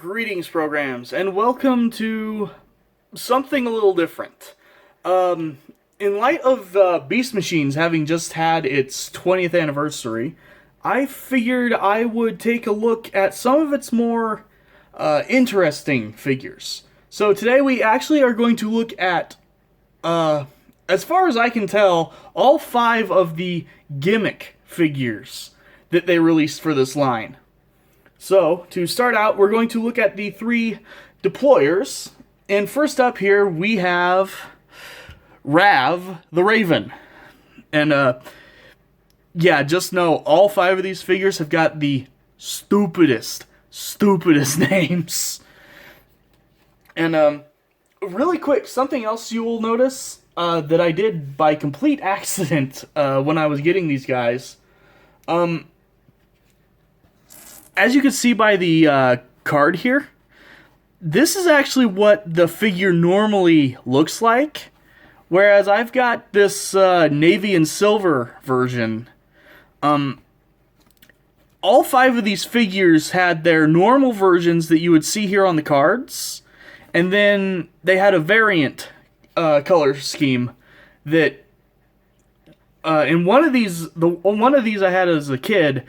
Greetings, programs, and welcome to something a little different. In light of Beast Machines having just had its 20th anniversary, I figured I would take a look at some of its more interesting figures. So today we actually are going to look at, as far as I can tell, all 5 of the gimmick figures that they released for this line. So, to start out, we're going to look at the 3 deployers. And first up here, we have Rav the Raven. And, yeah, just know, all 5 of these figures have got the stupidest names. And, really quick, something else you will notice that I did by complete accident when I was getting these guys. As you can see by the card here, this is actually what the figure normally looks like, whereas I've got this navy and silver version. All 5 of these figures had their normal versions that you would see here on the cards, and then they had a variant color scheme that in one of these I had as a kid.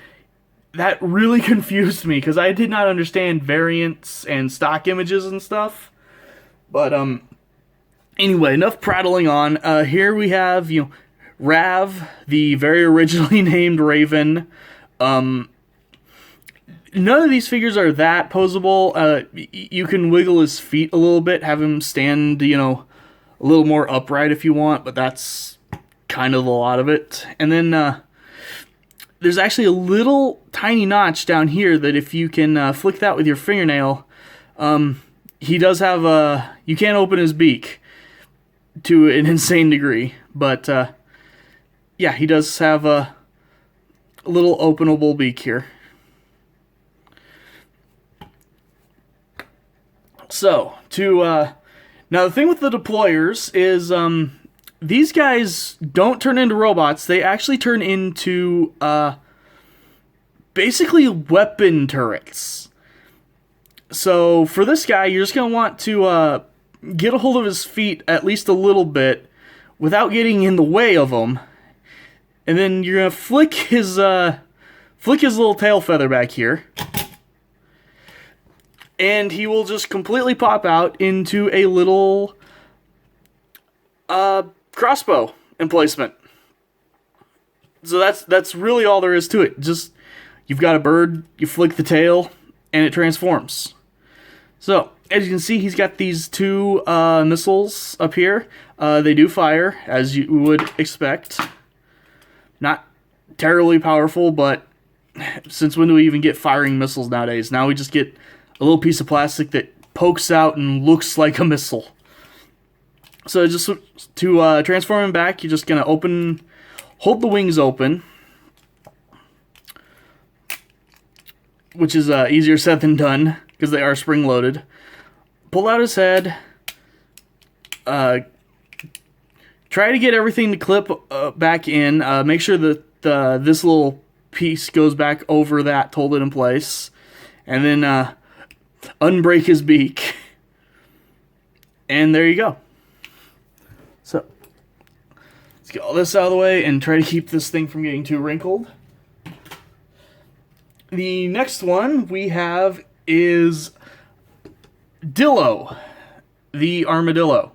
That really confused me because I did not understand variants and stock images and stuff. But anyway, enough prattling on. Here we have Rav, the very originally named Raven. None of these figures are that posable. You can wiggle his feet a little bit, have him stand a little more upright if you want, but that's kind of a lot of it. And then there's actually a little tiny notch down here that if you can flick that with your fingernail, he does have you can't open his beak to an insane degree, but yeah, he does have a little openable beak here. So, now the thing with the deployers is, these guys don't turn into robots. They actually turn into, basically weapon turrets. So, for this guy, you're just going to want to, get a hold of his feet at least a little bit without getting in the way of him. And then you're going to flick his little tail feather back here. And he will just completely pop out into a little, crossbow emplacement. So that's really all there is to it. Just, you've got a bird, you flick the tail, and it transforms. So, as you can see, he's got these 2 missiles up here. They do fire, as you would expect. Not terribly powerful, but since when do we even get firing missiles nowadays? Now we just get a little piece of plastic that pokes out and looks like a missile. So just to transform him back, you're just going to hold the wings open, which is easier said than done, because they are spring-loaded. Pull out his head, try to get everything to clip back in, make sure that this little piece goes back over that to hold it in place, and then unbreak his beak, and there you go. So, let's get all this out of the way and try to keep this thing from getting too wrinkled. The next one we have is Dillo, the armadillo.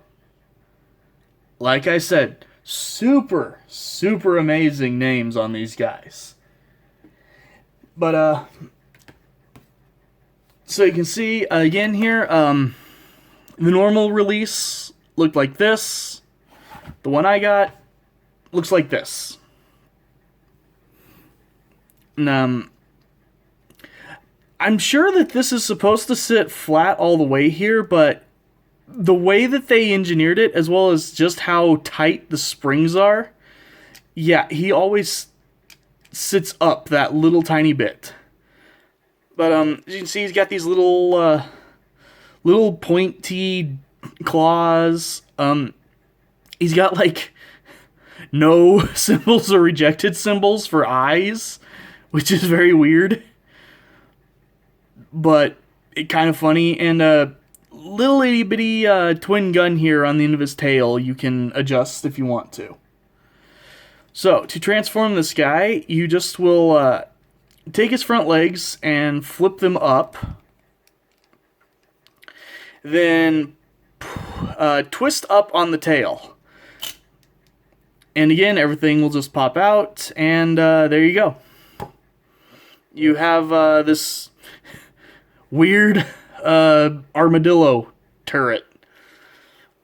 Like I said, super amazing names on these guys. But, so you can see, again here, the normal release looked like this. The one I got looks like this. And, I'm sure that this is supposed to sit flat all the way here, but the way that they engineered it, as well as just how tight the springs are, yeah, he always sits up that little tiny bit. But as you can see, he's got these little pointy claws. He's got like no symbols or rejected symbols for eyes, which is very weird. But kind of funny, and a little itty bitty twin gun here on the end of his tail you can adjust if you want to. So, to transform this guy, you just will take his front legs and flip them up. Then twist up on the tail. And again, everything will just pop out, and there you go. You have this weird armadillo turret.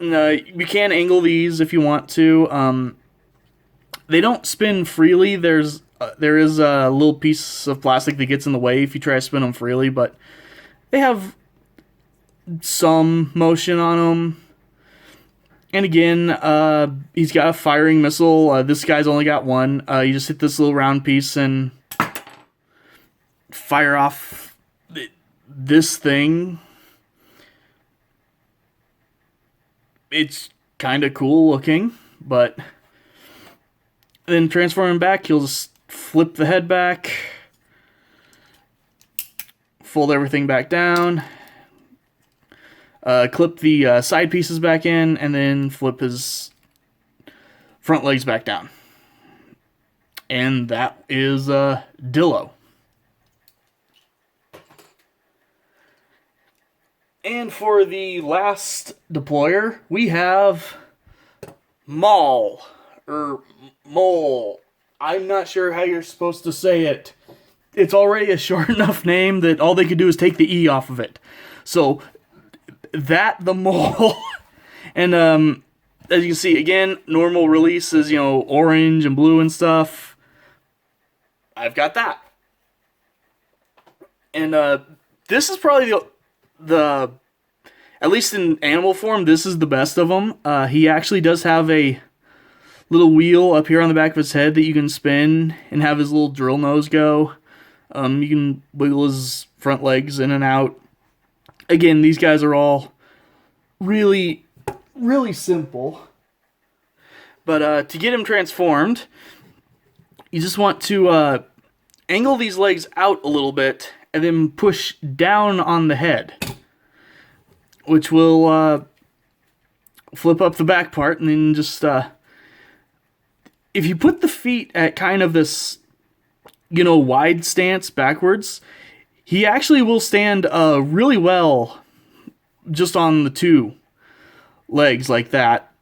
You can angle these if you want to. They don't spin freely. There is a little piece of plastic that gets in the way if you try to spin them freely, but they have some motion on them. And again, he's got a firing missile. This guy's only got one. You just hit this little round piece and fire off this thing. It's kind of cool looking, but then transform him back, you'll just flip the head back, fold everything back down, clip the side pieces back in, and then flip his front legs back down. And that is Dillo. And for the last deployer, we have Maul, or Mole. I'm not sure how you're supposed to say it. It's already a short enough name that all they could do is take the E off of it. So, the Mole. And as you can see, again, normal releases, orange and blue and stuff. I've got that. And this is probably the at least in animal form, this is the best of them. He actually does have a little wheel up here on the back of his head that you can spin and have his little drill nose go. You can wiggle his front legs in and out. Again, these guys are all really, really simple. But to get him transformed, you just want to angle these legs out a little bit and then push down on the head, which will flip up the back part, and then just if you put the feet at kind of this, wide stance backwards, he actually will stand really well just on the two legs like that.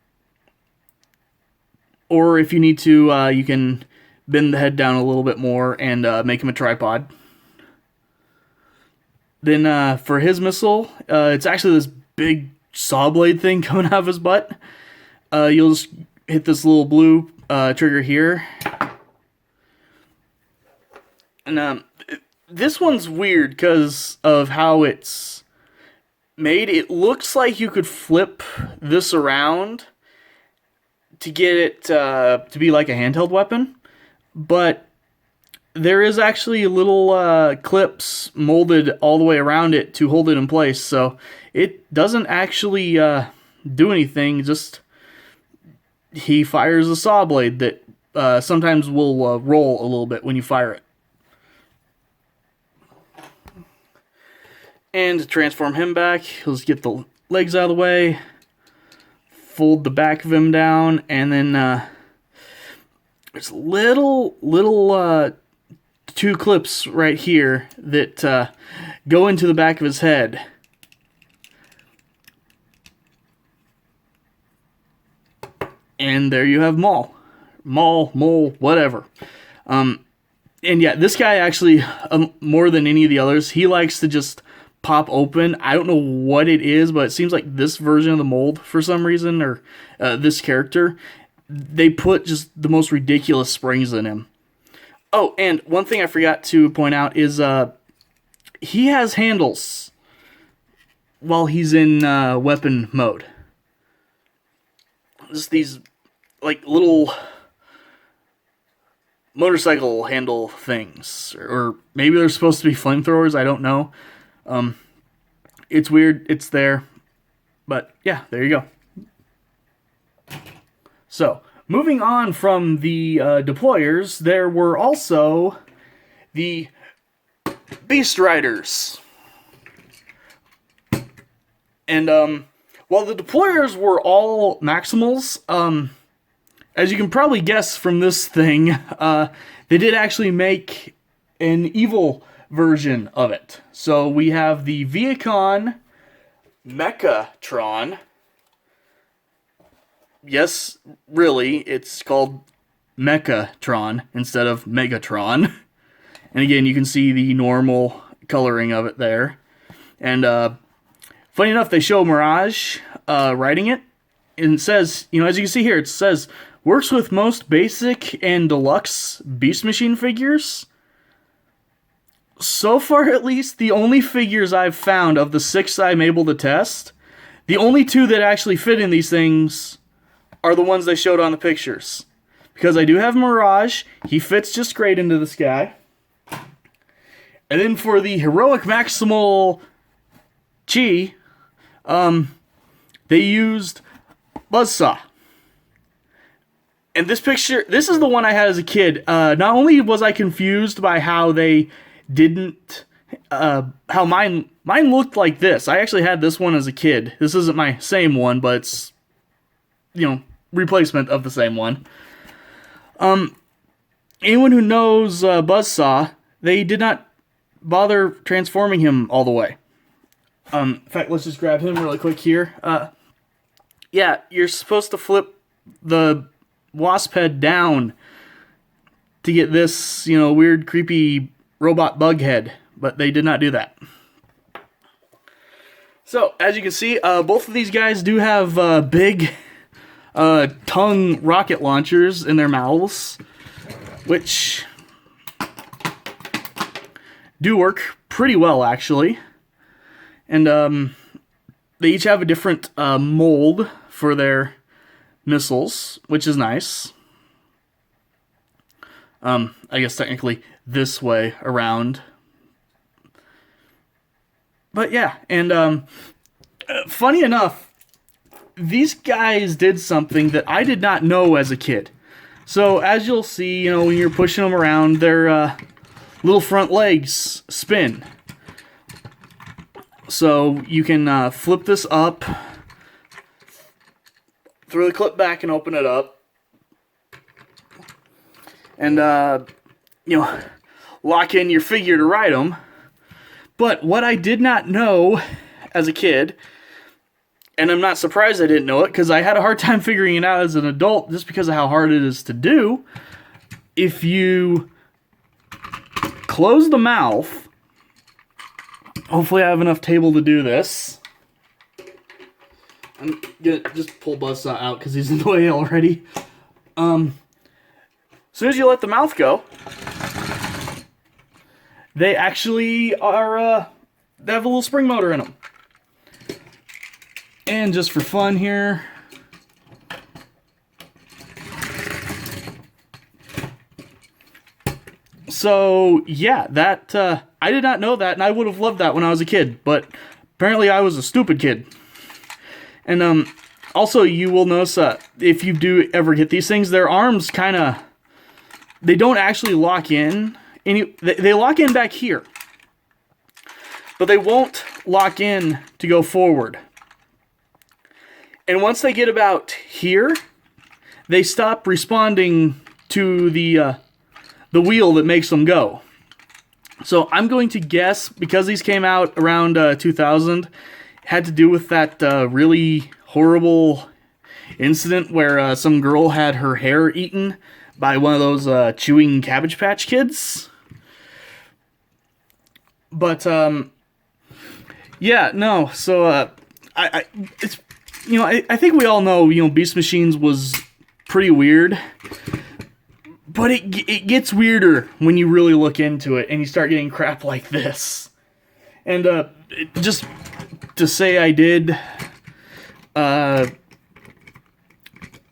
Or if you need to, you can bend the head down a little bit more and make him a tripod. Then for his missile, it's actually this big saw blade thing coming out of his butt. You'll just hit this little blue trigger here. And this one's weird because of how it's made. It looks like you could flip this around to get it to be like a handheld weapon, but there is actually little clips molded all the way around it to hold it in place, so it doesn't actually do anything. Just he fires a saw blade that sometimes will roll a little bit when you fire it. And to transform him back, he'll just get the legs out of the way, fold the back of him down, and then there's little two clips right here that go into the back of his head. And there you have Maul, Mole, whatever. And yeah, this guy actually, more than any of the others, he likes to just pop open. I don't know what it is, but it seems like this version of the mold, for some reason, or this character, they put just the most ridiculous springs in him. Oh, and one thing I forgot to point out is he has handles while he's in weapon mode. Just these like little motorcycle handle things, or maybe they're supposed to be flamethrowers. I don't know. It's weird. It's there, but yeah, there you go. So, moving on from the deployers, there were also the Beast Riders. And while the deployers were all Maximals, as you can probably guess from this thing, they did actually make an evil version of it. So we have the Viacon Mechatron. Yes, really, it's called Mechatron instead of Megatron. And again, you can see the normal coloring of it there. And funny enough, they show Mirage writing it. And it says, you know, as you can see here, it says, works with most basic and deluxe Beast Machine figures. So far, at least, the only figures I've found of the 6 I'm able to test, the only 2 that actually fit in these things are the ones they showed on the pictures. Because I do have Mirage, he fits just great into this guy. And then for the Heroic Maximal Chi, they used Buzzsaw. And this picture, this is the one I had as a kid. Not only was I confused by how they didn't, how mine looked like this. I actually had this one as a kid. This isn't my same one, but it's, you know, replacement of the same one. Anyone who knows Buzzsaw, they did not bother transforming him all the way. In fact, let's just grab him really quick here. Yeah, you're supposed to flip the wasp head down to get this, you know, weird, creepy robot bug head, but they did not do that. So, as you can see, both of these guys do have big tongue rocket launchers in their mouths, which do work pretty well, actually. And they each have a different mold for their missiles, which is nice. I guess technically this way around. But yeah, and funny enough, these guys did something that I did not know as a kid. So as you'll see, you know, when you're pushing them around, their little front legs spin. So you can flip this up, throw the clip back and open it up. And, you know, lock in your figure to ride them. But what I did not know as a kid, and I'm not surprised I didn't know it, because I had a hard time figuring it out as an adult just because of how hard it is to do. If you close the mouth, hopefully I have enough table to do this. I'm gonna just pull Buzzsaw out because he's in the way already. As soon as you let the mouth go, they actually are, they have a little spring motor in them. And just for fun here, so yeah, that, I did not know that, and I would have loved that when I was a kid, but apparently I was a stupid kid. And, also you will notice, if you do ever get these things, their arms kind of, they don't actually lock in. They lock in back here, but they won't lock in to go forward. And once they get about here, they stop responding to the wheel that makes them go. So I'm going to guess, because these came out around 2000, had to do with that really horrible incident where some girl had her hair eaten by one of those chewing Cabbage Patch Kids. But yeah, no. So it's, you know, I think we all know, you know, Beast Machines was pretty weird, but it gets weirder when you really look into it and you start getting crap like this. And just to say I did,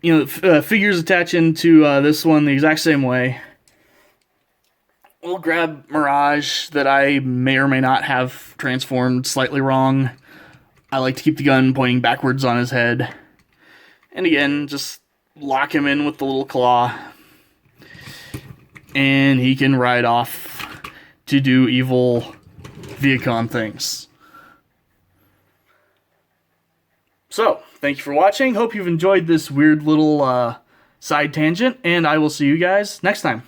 you know, figures attaching to this one the exact same way. We'll grab Mirage that I may or may not have transformed slightly wrong. I like to keep the gun pointing backwards on his head. And again, just lock him in with the little claw. And he can ride off to do evil Viacon things. So, thank you for watching. Hope you've enjoyed this weird little side tangent, and I will see you guys next time.